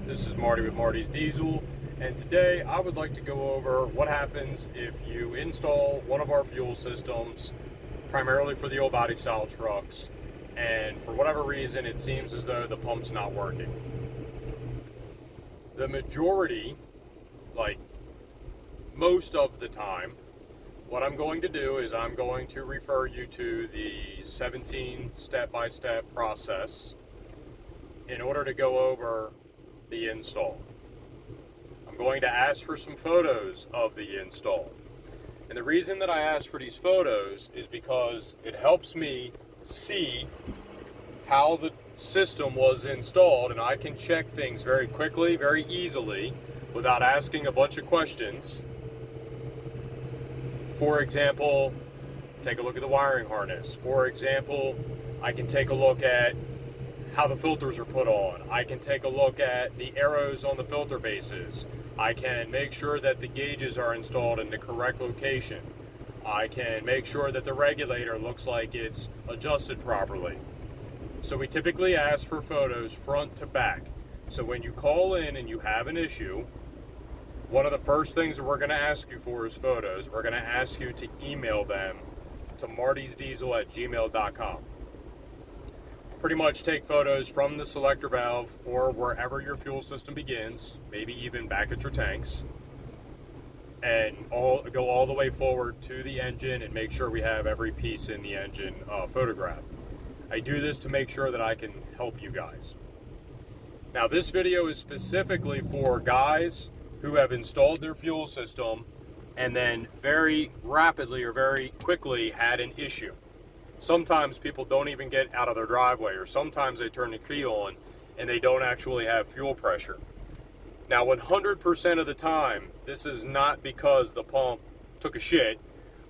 This is Marty with Marty's Diesel, and today I would like to go over what happens if you install one of our fuel systems, primarily for the old body style trucks, and for whatever reason it seems as though the pump's not working. The majority, like most of the time, what I'm going to do is I'm going to refer you to the 17 step-by-step process in order to go over the install. I'm going to ask for some photos of the install. And the reason that I ask for these photos is because it helps me see how the system was installed, and I can check things very quickly, very easily, without asking a bunch of questions. For example, take a look at the wiring harness. For example, I can take a look at how the filters are put on. I can take a look at the arrows on the filter bases. I can make sure that the gauges are installed in the correct location. I can make sure that the regulator looks like it's adjusted properly. So we typically ask for photos front to back. So when you call in and you have an issue, one of the first things that we're going to ask you for is photos. We're going to ask you to email them to martysdiesel@gmail.com. Pretty much take photos from the selector valve or wherever your fuel system begins, maybe even back at your tanks, and go all the way forward to the engine and make sure we have every piece in the engine photographed. I do this to make sure that I can help you guys. Now this video is specifically for guys who have installed their fuel system and then very rapidly or very quickly had an issue. Sometimes people don't even get out of their driveway, or sometimes they turn the key on and they don't actually have fuel pressure. Now 100% of the time, this is not because the pump took a shit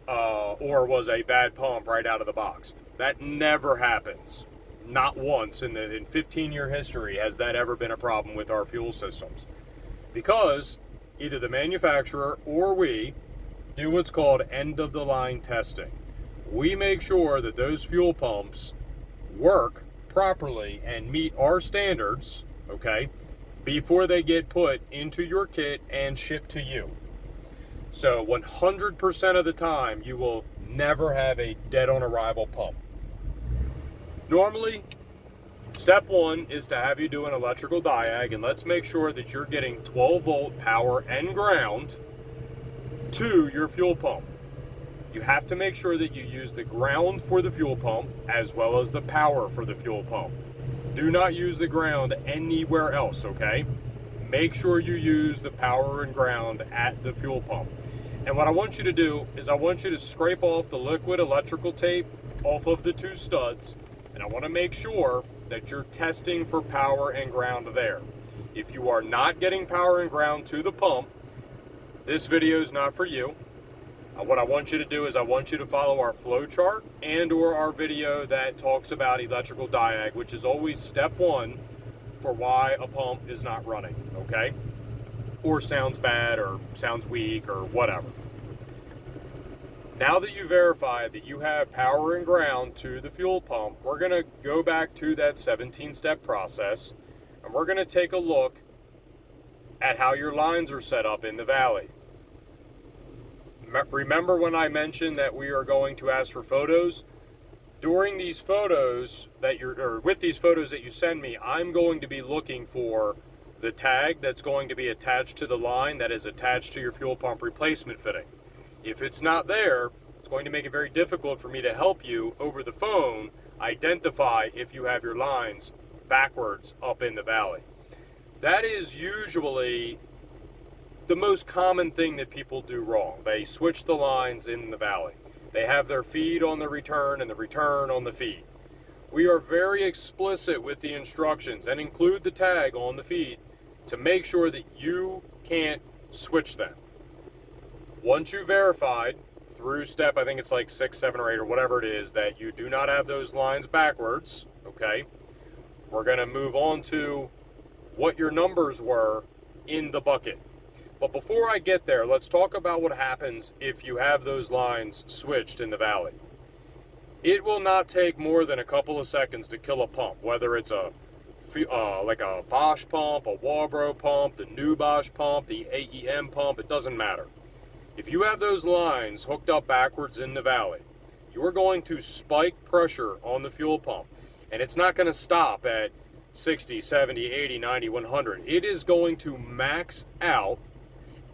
or was a bad pump right out of the box. That never happens. Not once in 15-year history has that ever been a problem with our fuel systems. Because either the manufacturer or we do what's called end-of-the-line testing. We make sure that those fuel pumps work properly and meet our standards, okay, before they get put into your kit and shipped to you. So 100% of the time, you will never have a dead-on-arrival pump. Normally, step one is to have you do an electrical diag, and let's make sure that you're getting 12-volt power and ground to your fuel pump. You have to make sure that you use the ground for the fuel pump as well as the power for the fuel pump. Do not use the ground anywhere else, okay? Make sure you use the power and ground at the fuel pump. And what I want you to do is I want you to scrape off the liquid electrical tape off of the two studs, and I want to make sure that you're testing for power and ground there. If you are not getting power and ground to the pump, this video is not for you. What I want you to do is I want you to follow our flow chart and or our video that talks about electrical diag, which is always step one for why a pump is not running, okay? Or sounds bad or sounds weak or whatever. Now that you verified that you have power and ground to the fuel pump, we're going to go back to that 17-step process, and we're going to take a look at how your lines are set up in the valley. Remember when I mentioned that we are going to ask for photos? During these photos with these photos that you send me, I'm going to be looking for the tag that's going to be attached to the line that is attached to your fuel pump replacement fitting. If it's not there, it's going to make it very difficult for me to help you over the phone identify if you have your lines backwards up in the valley. That is usually the most common thing that people do wrong. They switch the lines in the valley. They have their feed on the return and the return on the feed. We are very explicit with the instructions and include the tag on the feed to make sure that you can't switch them. Once you verified through step, I think it's like 6, 7, or 8 or whatever it is, that you do not have those lines backwards, okay, we're going to move on to what your numbers were in the bucket. But before I get there, let's talk about what happens if you have those lines switched in the valley. It will not take more than a couple of seconds to kill a pump, whether it's a like a Bosch pump, a Walbro pump, the new Bosch pump, the AEM pump, it doesn't matter. If you have those lines hooked up backwards in the valley, you are going to spike pressure on the fuel pump. And it's not going to stop at 60, 70, 80, 90, 100. It is going to max out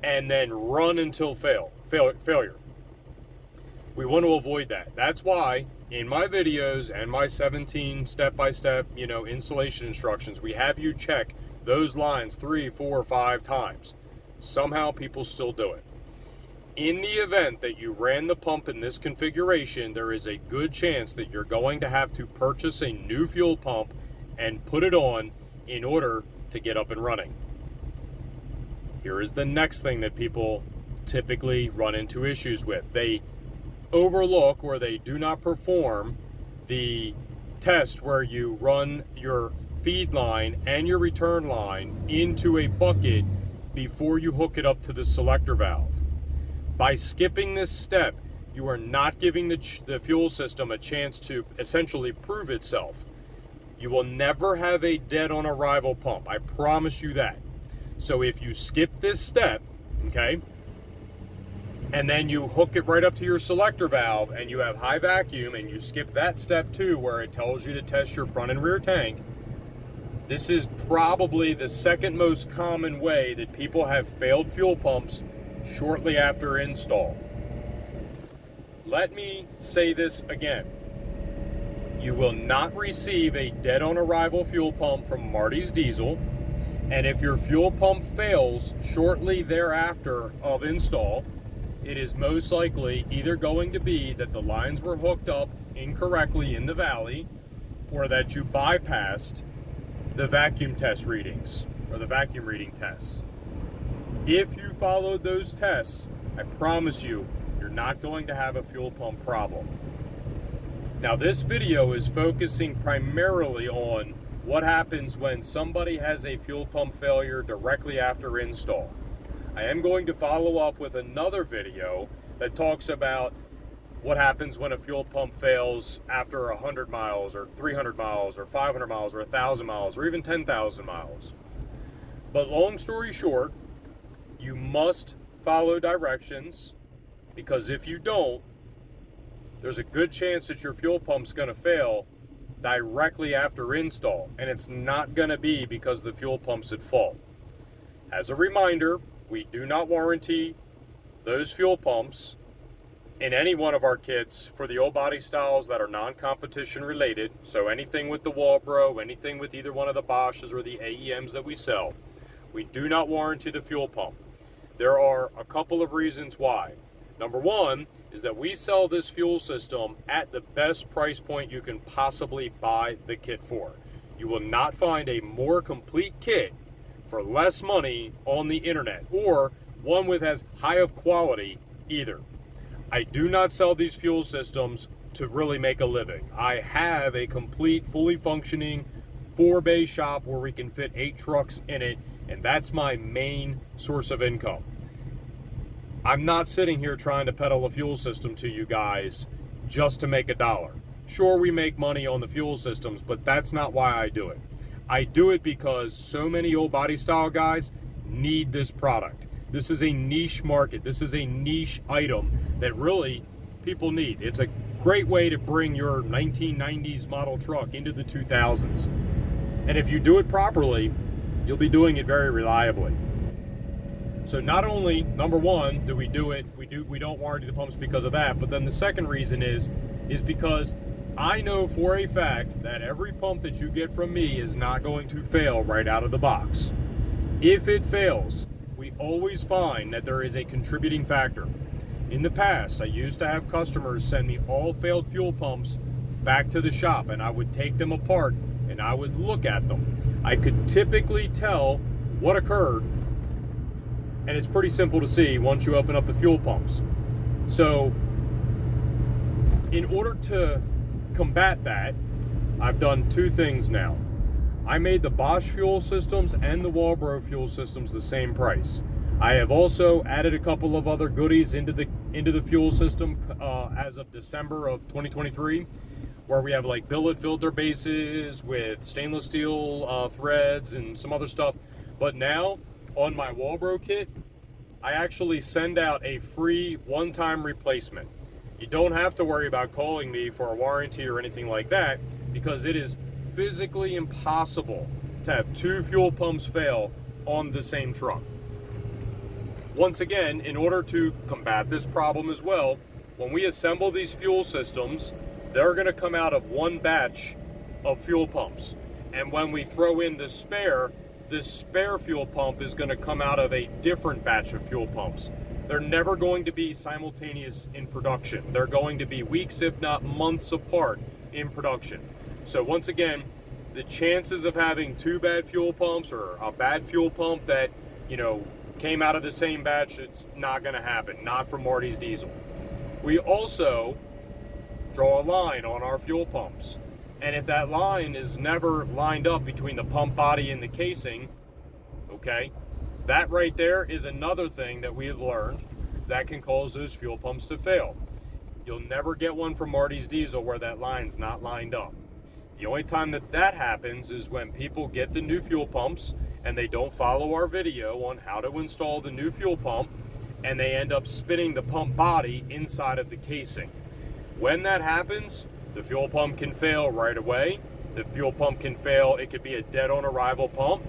and then run until failure. We want to avoid that. That's why in my videos and my 17 step-by-step, installation instructions, we have you check those lines 3, 4, 5 times. Somehow people still do it. In the event that you ran the pump in this configuration, there is a good chance that you're going to have to purchase a new fuel pump and put it on in order to get up and running. Here is the next thing that people typically run into issues with. They overlook, or they do not perform the test where you run your feed line and your return line into a bucket before you hook it up to the selector valve. By skipping this step, you are not giving the fuel system a chance to essentially prove itself. You will never have a dead on arrival pump. I promise you that. So if you skip this step, okay, and then you hook it right up to your selector valve and you have high vacuum and you skip that step too, where it tells you to test your front and rear tank, this is probably the second most common way that people have failed fuel pumps shortly after install. Let me say this again. You will not receive a dead on arrival fuel pump from Marty's Diesel, and if your fuel pump fails shortly thereafter of install, it is most likely either going to be that the lines were hooked up incorrectly in the valley, or that you bypassed the vacuum test readings, or the vacuum reading tests. If you followed those tests, I promise you, you're not going to have a fuel pump problem. Now, this video is focusing primarily on what happens when somebody has a fuel pump failure directly after install. I am going to follow up with another video that talks about what happens when a fuel pump fails after 100 miles or 300 miles or 500 miles or 1,000 miles or even 10,000 miles. But long story short, you must follow directions, because if you don't, there's a good chance that your fuel pump's going to fail directly after install, and it's not going to be because the fuel pump's at fault. As a reminder, we do not warranty those fuel pumps in any one of our kits for the old body styles that are non-competition related. So anything with the Walbro, anything with either one of the Bosches or the AEMs that we sell, we do not warranty the fuel pump. There are a couple of reasons why. Number one is that we sell this fuel system at the best price point you can possibly buy the kit for. You will not find a more complete kit for less money on the internet, or one with as high of quality either. I do not sell these fuel systems to really make a living. I have a complete, fully functioning 4-bay shop where we can fit 8 trucks in it, and that's my main source of income. I'm not sitting here trying to peddle a fuel system to you guys just to make $1. Sure, we make money on the fuel systems, but that's not why I do it. I do it because so many old body style guys need this product. This is a niche market. This is a niche item that really people need. It's a great way to bring your 1990s model truck into the 2000s. And if you do it properly, you'll be doing it very reliably. So not only, number one, do we do it, we don't warranty the pumps because of that, but then the second reason is because I know for a fact that every pump that you get from me is not going to fail right out of the box. If it fails, we always find that there is a contributing factor. In the past, I used to have customers send me all failed fuel pumps back to the shop, and I would take them apart and I would look at them. I could typically tell what occurred, and it's pretty simple to see once you open up the fuel pumps. So in order to combat that, I've done two things now. I made the Bosch fuel systems and the Walbro fuel systems the same price. I have also added a couple of other goodies into the fuel system as of December of 2023. where we have like billet filter bases with stainless steel threads and some other stuff. But now on my Walbro kit, I actually send out a free one-time replacement. You don't have to worry about calling me for a warranty or anything like that, because it is physically impossible to have 2 fuel pumps fail on the same truck. Once again, in order to combat this problem as well, when we assemble these fuel systems, they're going to come out of one batch of fuel pumps. And when we throw in the spare, this spare fuel pump is going to come out of a different batch of fuel pumps. They're never going to be simultaneous in production. They're going to be weeks, if not months apart in production. So once again, the chances of having 2 bad fuel pumps or a bad fuel pump that, came out of the same batch, it's not going to happen. Not for Marty's Diesel. We also draw a line on our fuel pumps. And if that line is never lined up between the pump body and the casing, okay, that right there is another thing that we have learned that can cause those fuel pumps to fail. You'll never get one from Marty's Diesel where that line's not lined up. The only time that happens is when people get the new fuel pumps and they don't follow our video on how to install the new fuel pump, and they end up spinning the pump body inside of the casing. When that happens, the fuel pump can fail right away. The fuel pump can fail. It could be a dead on arrival pump,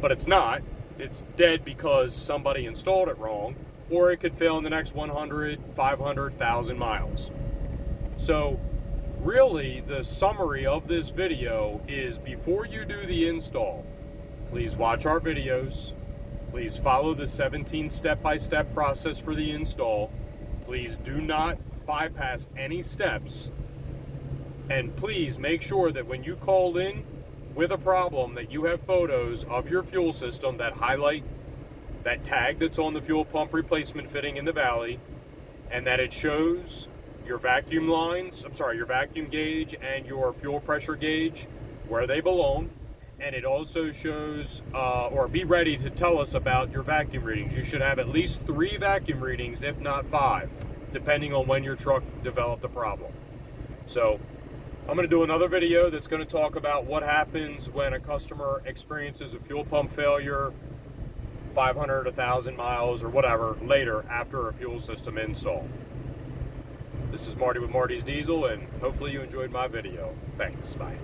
but it's not. It's dead because somebody installed it wrong, or it could fail in the next 100, 500, 1,000 miles. So really, the summary of this video is, before you do the install, please watch our videos. Please follow the 17 step-by-step process for the install. Please do not bypass any steps. And please make sure that when you call in with a problem, that you have photos of your fuel system that highlight that tag that's on the fuel pump replacement fitting in the valley, and that it shows your vacuum lines, your vacuum gauge and your fuel pressure gauge where they belong. And it also shows, or be ready to tell us about your vacuum readings. You should have at least 3 vacuum readings, if not 5, depending on when your truck developed a problem. So I'm going to do another video that's going to talk about what happens when a customer experiences a fuel pump failure 500, 1,000 miles or whatever later after a fuel system install. This is Marty with Marty's Diesel, and hopefully you enjoyed my video. Thanks. Bye.